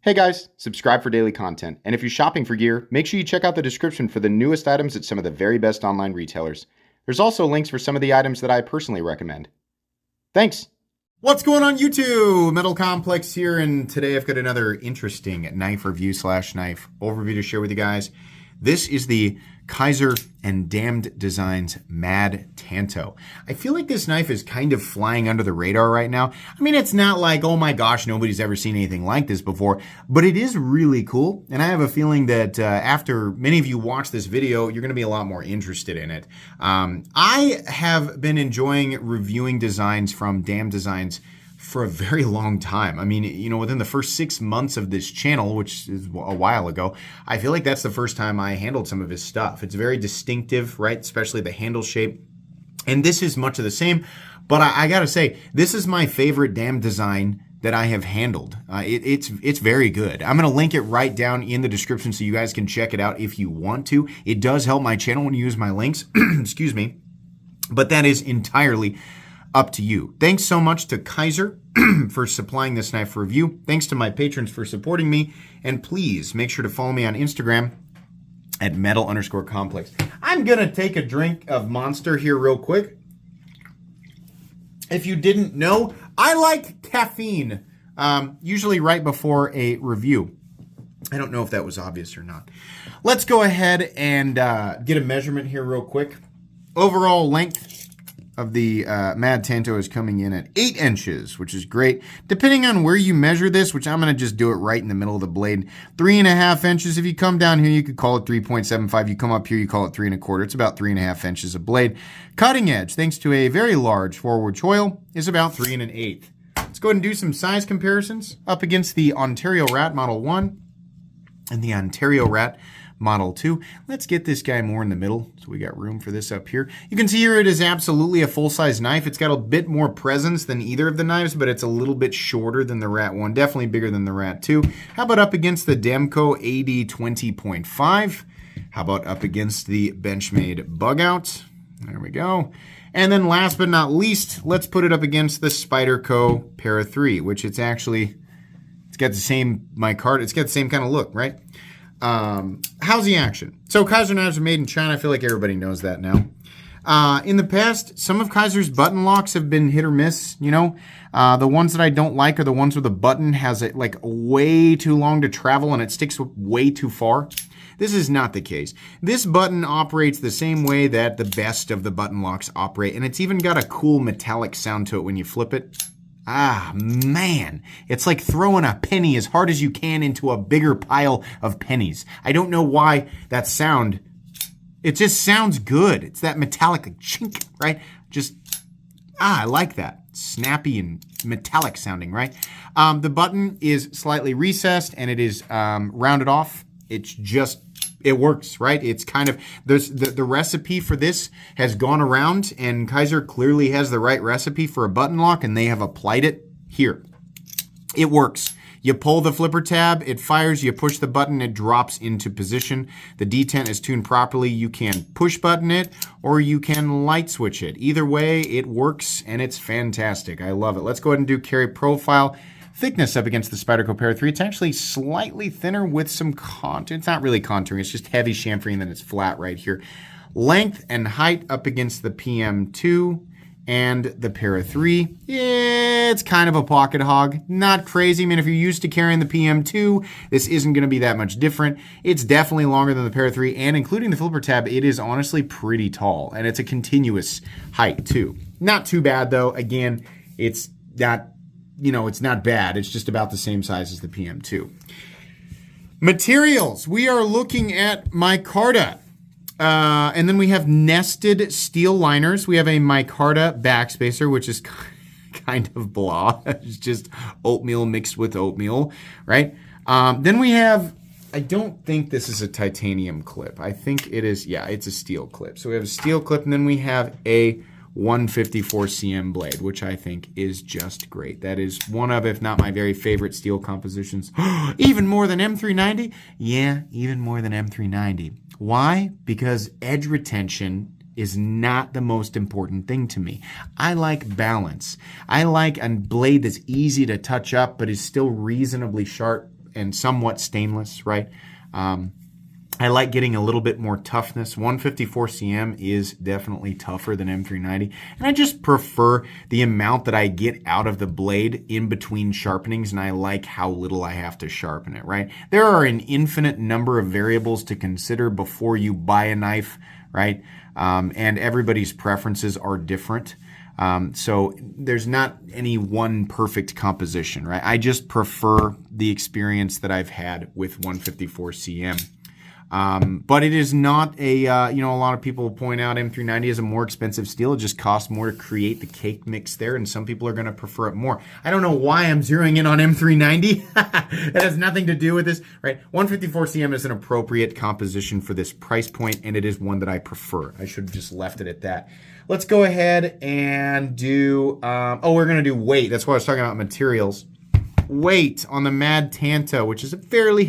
Hey guys, subscribe for daily content. And if you're shopping for gear, make sure you check out the description for the newest items at some of the very best online retailers. There's also links for some of the items that I personally recommend. Thanks! What's going on YouTube? Metal Complex here, and today I've got another interesting knife review / knife overview to share with you guys. This is the Kizer and Damned Designs Mad Tanto. I feel like this knife is kind of flying under the radar right now. I mean, it's not like, oh my gosh, nobody's ever seen anything like this before, but it is really cool. And I have a feeling that after many of you watch this video, you're going to be a lot more interested in it. I have been enjoying reviewing designs from Damned Designs for a very long time. I mean, you know, within the first 6 months of this channel, which is a while ago, I feel like that's the first time I handled some of his stuff. It's very distinctive, right? Especially the handle shape. And this is much of the same, but I gotta say, this is my favorite Damned design that I have handled. It's very good. I'm gonna link it right down in the description so you guys can check it out if you want to. It does help my channel when you use my links, excuse me, but that is entirely up to you. Thanks so much to Kizer for supplying this knife for review. Thanks to my patrons for supporting me. And please make sure to follow me on Instagram at metal_complex. I'm gonna take a drink of Monster here real quick. If you didn't know, I like caffeine, usually right before a review. I don't know if that was obvious or not. Let's go ahead and get a measurement here real quick. Overall length of the Mad Tanto is coming in at 8 inches, which is great. Depending on where you measure this, which I'm going to just do it right in the middle of the blade, 3.5 inches. If you come down here, you could call it 3.75. You come up here, you call it 3.25. It's about 3.5 inches of blade. Cutting edge, thanks to a very large forward choil, is about 3 1/8. Let's go ahead and do some size comparisons up against the Ontario Rat Model 1 and the Ontario Rat Model 2. Let's get this guy more in the middle, so we got room for this up here. You can see here it is absolutely a full-size knife. It's got a bit more presence than either of the knives, but it's a little bit shorter than the Rat 1, definitely bigger than the Rat 2. How about up against the Demco AD 20.5? How about up against the Benchmade Bug Out? There we go. And then last but not least, let's put it up against the Spyderco Para 3, which it's got the same micarta, it's got the same kind of look, right? How's the action? So Kizer knives are made in China. I feel like everybody knows that now. In the past, some of Kizer's button locks have been hit or miss, you know. The ones that I don't like are the ones where the button has it like way too long to travel and it sticks way too far. This is not the case. This button operates the same way that the best of the button locks operate, and it's even got a cool metallic sound to it when you flip it. Ah, man, it's like throwing a penny as hard as you can into a bigger pile of pennies. I don't know why that sound, it just sounds good. It's that metallic like, chink, right? Just, I like that. Snappy and metallic sounding, right? The button is slightly recessed and it is rounded off. It's just, it works, right? It's kind of, the recipe for this has gone around, and Kizer clearly has the right recipe for a button lock, and they have applied it here. It works. You pull the flipper tab, it fires, you push the button, it drops into position. The detent is tuned properly. You can push button it, or you can light switch it. Either way, it works, and it's fantastic. I love it. Let's go ahead and do carry profile. Thickness up against the Spyderco Para 3. It's actually slightly thinner with some contour. It's not really contouring. It's just heavy chamfering, and then it's flat right here. Length and height up against the PM2 and the Para 3. Yeah, it's kind of a pocket hog. Not crazy. I mean, if you're used to carrying the PM2, this isn't going to be that much different. It's definitely longer than the Para 3, and including the flipper tab, it is honestly pretty tall, and it's a continuous height too. Not too bad though. Again, it's not, you know, it's not bad. It's just about the same size as the PM2. Materials. We are looking at micarta. And then we have nested steel liners. We have a micarta backspacer, which is kind of blah. It's just oatmeal mixed with oatmeal, right? Then we have, I don't think this is a titanium clip. I think it is, yeah, it's a steel clip. So we have a steel clip, and then we have a 154 cm blade, which I think is just great. That is one of, if not my very favorite steel compositions. Even more than M390? Yeah, even more than M390. Why? Because edge retention is not the most important thing to me. I like balance. I like a blade that's easy to touch up, but is still reasonably sharp and somewhat stainless, right? I like getting a little bit more toughness. 154 cm is definitely tougher than M390. And I just prefer the amount that I get out of the blade in between sharpenings, and I like how little I have to sharpen it, right? There are an infinite number of variables to consider before you buy a knife, right? And everybody's preferences are different. So there's not any one perfect composition, right? I just prefer the experience that I've had with 154 cm. But it is not a, a lot of people point out M390 is a more expensive steel. It just costs more to create the cake mix there, and some people are going to prefer it more. I don't know why I'm zeroing in on M390. That has nothing to do with this, right? 154 cm is an appropriate composition for this price point, and it is one that I prefer. I should have just left it at that. Let's go ahead and do, we're going to do weight. That's why I was talking about materials. Weight on the Mad Tanto, which is a fairly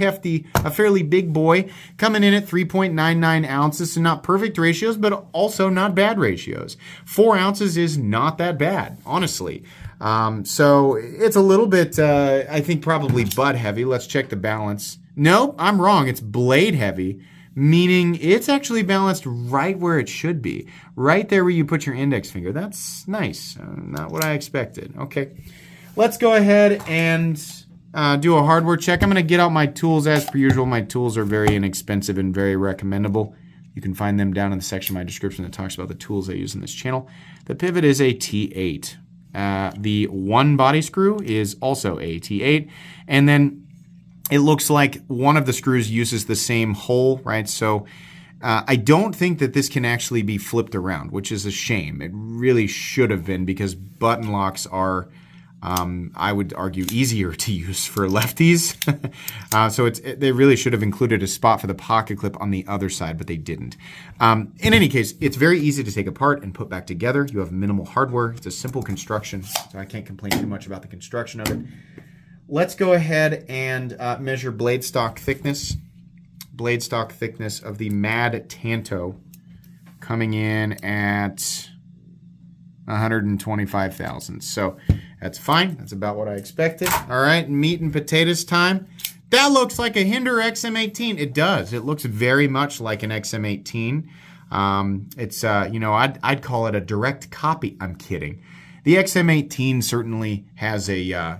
big boy, coming in at 3.99 ounces, so not perfect ratios, but also not bad ratios. 4 ounces is not that bad, honestly. So it's a little bit, I think probably butt heavy. Let's check the balance. No, I'm wrong. It's blade heavy, meaning it's actually balanced right where it should be. Right there where you put your index finger. That's nice. Not what I expected. Okay. Let's go ahead and do a hardware check. I'm going to get out my tools as per usual. My tools are very inexpensive and very recommendable. You can find them down in the section of my description that talks about the tools I use in this channel. The pivot is a T8. The one body screw is also a T8. And then it looks like one of the screws uses the same hole, right? So I don't think that this can actually be flipped around, which is a shame. It really should have been, because button locks are... I would argue easier to use for lefties. So they really should have included a spot for the pocket clip on the other side, but they didn't. In any case, it's very easy to take apart and put back together. You have minimal hardware. It's a simple construction, so I can't complain too much about the construction of it. Let's go ahead and measure blade stock thickness. Blade stock thickness of the Mad Tanto coming in at 125 thousandths. So that's fine. That's about what I expected. All right, meat and potatoes time. That looks like a Hinder XM18. It does. It looks very much like an XM18. It's, I'd call it a direct copy. I'm kidding. The XM18 certainly has a,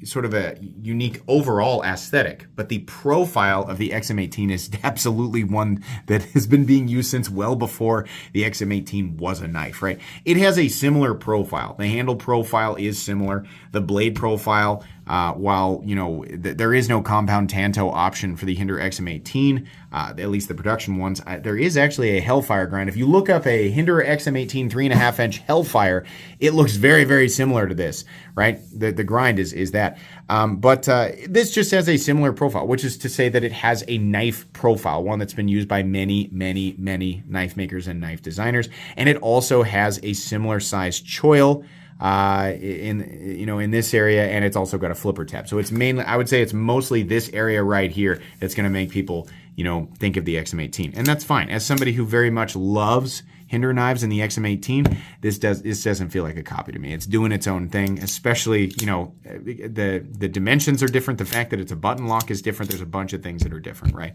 sort of a unique overall aesthetic, but the profile of the XM18 is absolutely one that has been being used since well before the XM18 was a knife, right? It has a similar profile. The handle profile is similar. The blade profile, while, there is no compound Tanto option for the Hinder XM18, at least the production ones, there is actually a Hellfire grind. If you look up a Hinder XM18 3.5 inch Hellfire, it looks very, very similar to this, right? The grind is that. But this just has a similar profile, which is to say that it has a knife profile, one that's been used by many, many, many knife makers and knife designers. And it also has a similar size choil in this area, and it's also got a flipper tab. So it's mainly, I would say it's mostly this area right here that's going to make people, think of the XM18. And that's fine. As somebody who very much loves Hinder knives and the XM18, this doesn't feel like a copy to me. It's doing its own thing, especially, the dimensions are different. The fact that it's a button lock is different. There's a bunch of things that are different, right?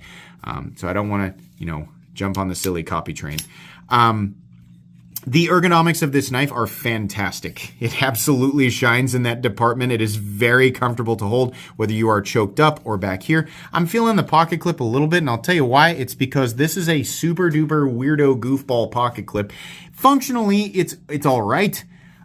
So I don't want to, jump on the silly copy train. The ergonomics of this knife are fantastic. It absolutely shines in that department. It is very comfortable to hold, whether you are choked up or back here. I'm feeling the pocket clip a little bit, and I'll tell you why. It's because this is a super duper weirdo goofball pocket clip. Functionally, it's all right.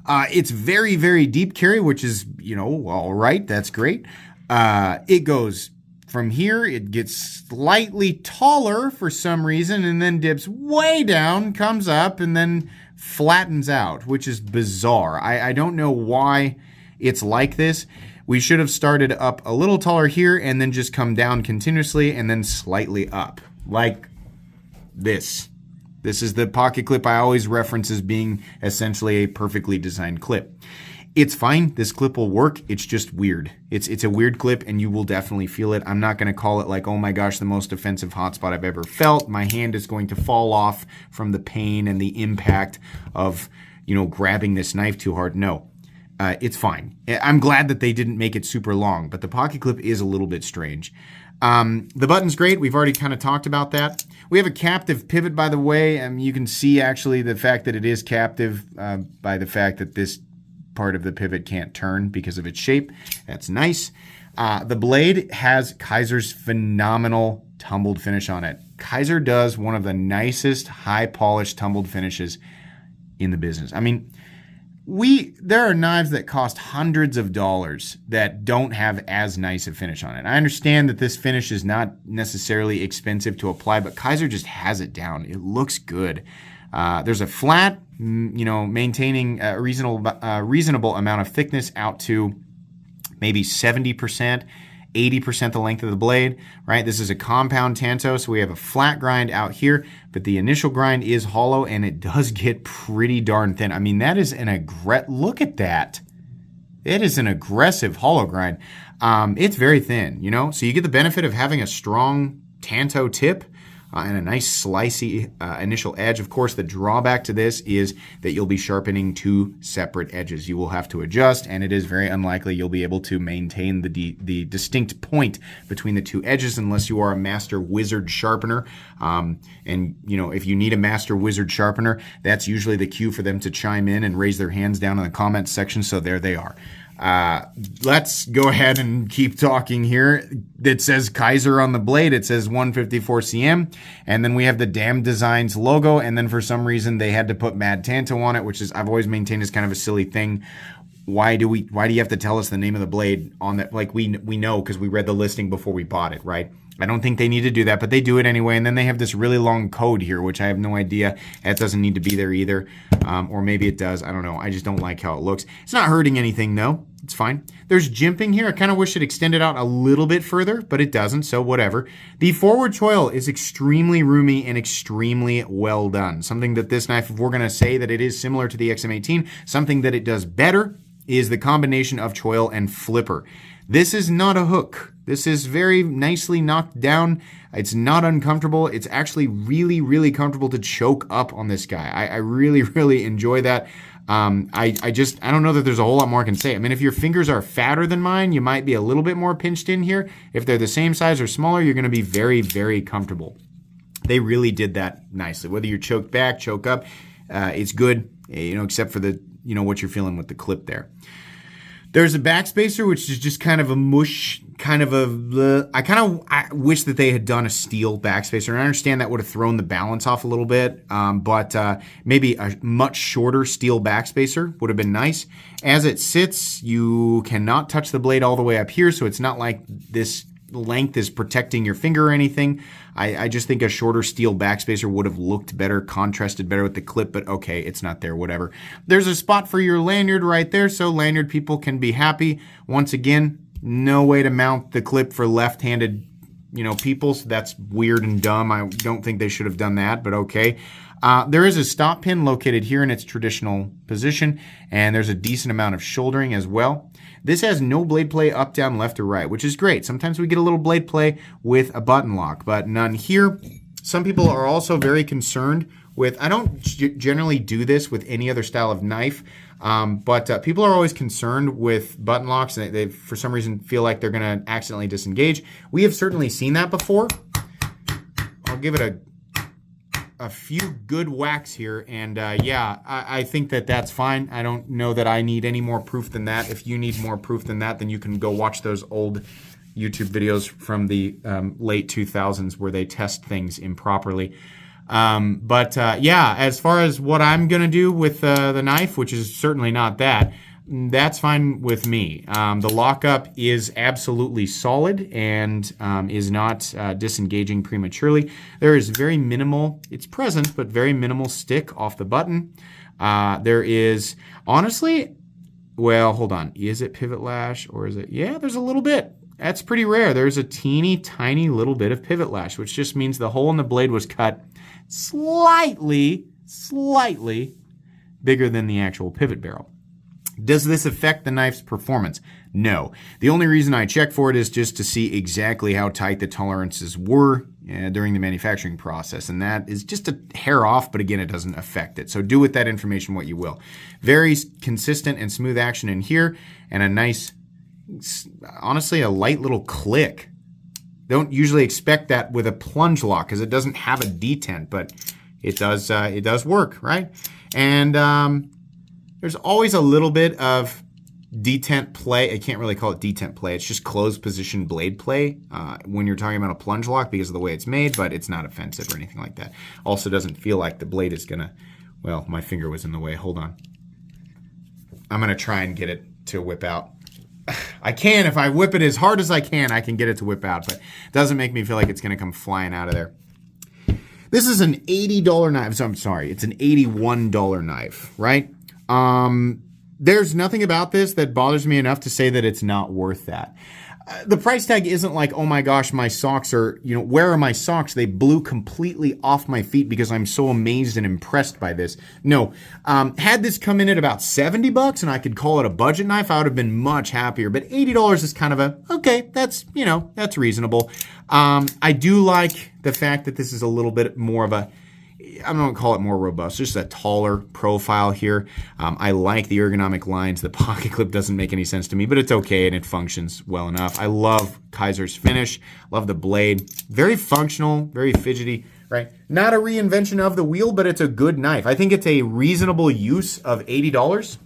It's very, very deep carry, which is, all right. That's great. It goes from here, it gets slightly taller for some reason, and then dips way down, comes up, and then flattens out, which is bizarre. I don't know why it's like this. We should have started up a little taller here and then just come down continuously and then slightly up, like this. This is the pocket clip I always reference as being essentially a perfectly designed clip. It's fine. This clip will work. It's just weird. It's a weird clip, and you will definitely feel it. I'm not going to call it like, oh my gosh, the most offensive hotspot I've ever felt. My hand is going to fall off from the pain and the impact of, grabbing this knife too hard. No. it's fine. I'm glad that they didn't make it super long, but the pocket clip is a little bit strange. The button's great. We've already kind of talked about that. We have a captive pivot, by the way. You can see actually the fact that it is captive by the fact that this part of the pivot can't turn because of its shape. That's nice. The blade has Kizer's phenomenal tumbled finish on it. Kizer does one of the nicest high-polished tumbled finishes in the business. I mean, there are knives that cost hundreds of dollars that don't have as nice a finish on it. I understand that this finish is not necessarily expensive to apply, but Kizer just has it down. It looks good. There's a flat, maintaining a reasonable amount of thickness out to maybe 70%, 80% the length of the blade, right? This is a compound Tanto, so we have a flat grind out here, but the initial grind is hollow, and it does get pretty darn thin. I mean, that is look at that. It is an aggressive hollow grind. It's very thin, so you get the benefit of having a strong Tanto tip and a nice slicey initial edge. Of course, the drawback to this is that you'll be sharpening two separate edges. You will have to adjust, and it is very unlikely you'll be able to maintain the distinct point between the two edges unless you are a master wizard sharpener. If you need a master wizard sharpener, that's usually the cue for them to chime in and raise their hands down in the comments section, so there they are. Let's go ahead and keep talking here. It says Kizer on the blade. It says 154 cm. And then we have the Damn Designs logo. And then for some reason they had to put Mad Tanto on it, which is, I've always maintained, is kind of a silly thing. Why do you have to tell us the name of the blade on that? Like we know because we read the listing before we bought it, right? I don't think they need to do that, but they do it anyway. And then they have this really long code here, which I have no idea. That doesn't need to be there either. Or maybe it does. I don't know. I just don't like how it looks. It's not hurting anything, though. It's fine. There's jimping here. I kind of wish it extended out a little bit further, but it doesn't, so whatever. The forward choil is extremely roomy and extremely well done. Something that this knife, if we're going to say that it is similar to the XM18, something that it does better is the combination of choil and flipper. This is not a hook. This is very nicely knocked down. It's not uncomfortable. It's actually really, really comfortable to choke up on this guy. I really, really enjoy that. I don't know that there's a whole lot more I can say. I mean, if your fingers are fatter than mine, you might be a little bit more pinched in here. If they're the same size or smaller, you're going to be very, very comfortable. They really did that nicely. Whether you're choked back, choke up, it's good, except for the, what you're feeling with the clip there. There's a backspacer, which is just kind of a mush, I wish that they had done a steel backspacer. And I understand that would have thrown the balance off a little bit, but maybe a much shorter steel backspacer would have been nice. As it sits, you cannot touch the blade all the way up here, so it's not like this length is protecting your finger or anything. I just think a shorter steel backspacer would have looked better, contrasted better with the clip, but okay, it's not there, whatever. There's a spot for your lanyard right there, so lanyard people can be happy. Once again, no way to mount the clip for left-handed, people, so that's weird and dumb. I don't think they should have done that, but okay. There is a stop pin located here in its traditional position, and there's a decent amount of shouldering as well. This has no blade play up, down, left, or right, which is great. Sometimes we get a little blade play with a button lock, but none here. Some people are also very concerned with, I don't generally do this with any other style of knife, but people are always concerned with button locks, and they for some reason feel like they're going to accidentally disengage. We have certainly seen that before. I'll give it a few good whacks here, and yeah, I think that that's fine. I don't know that I need any more proof than that. If you need more proof than that, then you can go watch those old YouTube videos from the late 2000s where they test things improperly. Yeah, as far as what I'm going to do with the knife, which is certainly not that, that's fine with me. The lockup is absolutely solid and is not disengaging prematurely. There is very minimal, it's present, but very minimal stick off the button. There is, honestly, well, hold on. Is it pivot lash or is it? Yeah, there's a little bit. That's pretty rare. There's a teeny tiny little bit of pivot lash, which just means the hole in the blade was cut slightly bigger than the actual pivot barrel. Does this affect the knife's performance? No. The only reason I check for it is just to see exactly how tight the tolerances were during the manufacturing process. And that is just a hair off, but again, it doesn't affect it. So do with that information what you will. Very consistent and smooth action in here, and a nice, honestly, a light little click. Don't usually expect that with a plunge lock because it doesn't have a detent, but it does work, right? And there's always a little bit of detent play. I can't really call it detent play. It's just closed position blade play when you're talking about a plunge lock because of the way it's made, but it's not offensive or anything like that. Also doesn't feel like the blade is gonna, well, my finger was in the way. Hold on. I'm gonna try and get it to whip out. I can, if I whip it as hard as I can get it to whip out, but it doesn't make me feel like it's gonna come flying out of there. This is an $80 knife. So I'm sorry, it's an $81 knife, right? There's nothing about this that bothers me enough to say that it's not worth that. The price tag isn't like, oh my gosh, my socks are, where are my socks? They blew completely off my feet because I'm so amazed and impressed by this. No, had this come in at about $70 and I could call it a budget knife, I would have been much happier. But $80 is kind of a, okay, that's reasonable. I do like the fact that this is a little bit more of a, I don't call it more robust, just a taller profile here. I like the ergonomic lines. The pocket clip doesn't make any sense to me, but it's okay and it functions well enough. I love Kizer's finish, love the blade. Very functional, very fidgety, right? Not a reinvention of the wheel, but it's a good knife. I think it's a reasonable use of $80.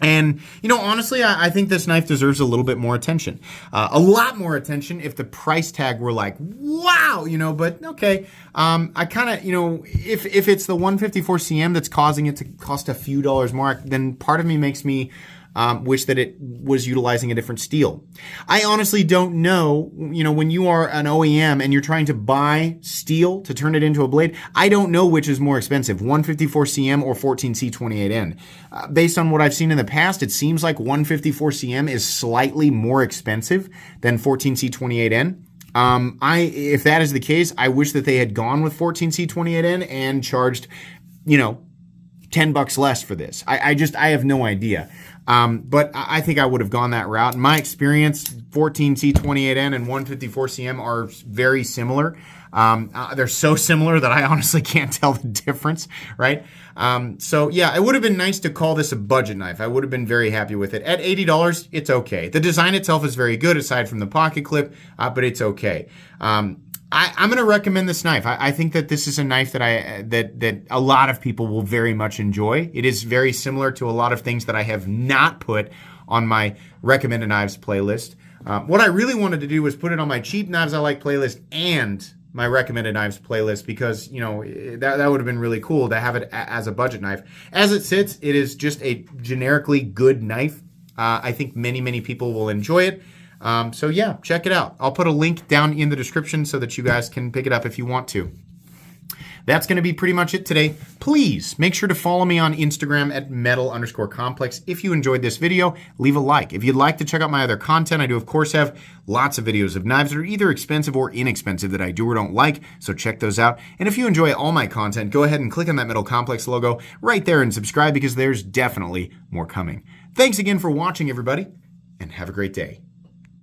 And, honestly, I think this knife deserves a little bit more attention. A lot more attention if the price tag were like, wow, but okay. I kind of, if it's the 154 CM that's causing it to cost a few dollars more, then part of me makes me wish that it was utilizing a different steel. I honestly don't know, when you are an OEM and you're trying to buy steel to turn it into a blade, I don't know which is more expensive, 154 CM or 14C28N. Based on what I've seen in the past, it seems like 154 CM is slightly more expensive than 14C28N. If that is the case, I wish that they had gone with 14C28N and charged, $10 less for this. I have no idea. But I think I would have gone that route. In my experience, 14C28N and 154CM are very similar. They're so similar that I honestly can't tell the difference, right? So yeah, it would have been nice to call this a budget knife. I would have been very happy with it. At $80, it's okay. The design itself is very good aside from the pocket clip, but it's okay. I'm going to recommend this knife. I think that this is a knife that that a lot of people will very much enjoy. It is very similar to a lot of things that I have not put on my recommended knives playlist. What I really wanted to do was put it on my cheap knives I like playlist and my recommended knives playlist because, that would have been really cool to have it as a budget knife. As it sits, it is just a generically good knife. I think many people will enjoy it. So yeah, check it out. I'll put a link down in the description so that you guys can pick it up if you want to. That's going to be pretty much it today. Please make sure to follow me on Instagram at metal_complex. If you enjoyed this video, leave a like. If you'd like to check out my other content, I do of course have lots of videos of knives that are either expensive or inexpensive that I do or don't like, so check those out. And if you enjoy all my content, go ahead and click on that Metal Complex logo right there and subscribe because there's definitely more coming. Thanks again for watching, everybody, and have a great day.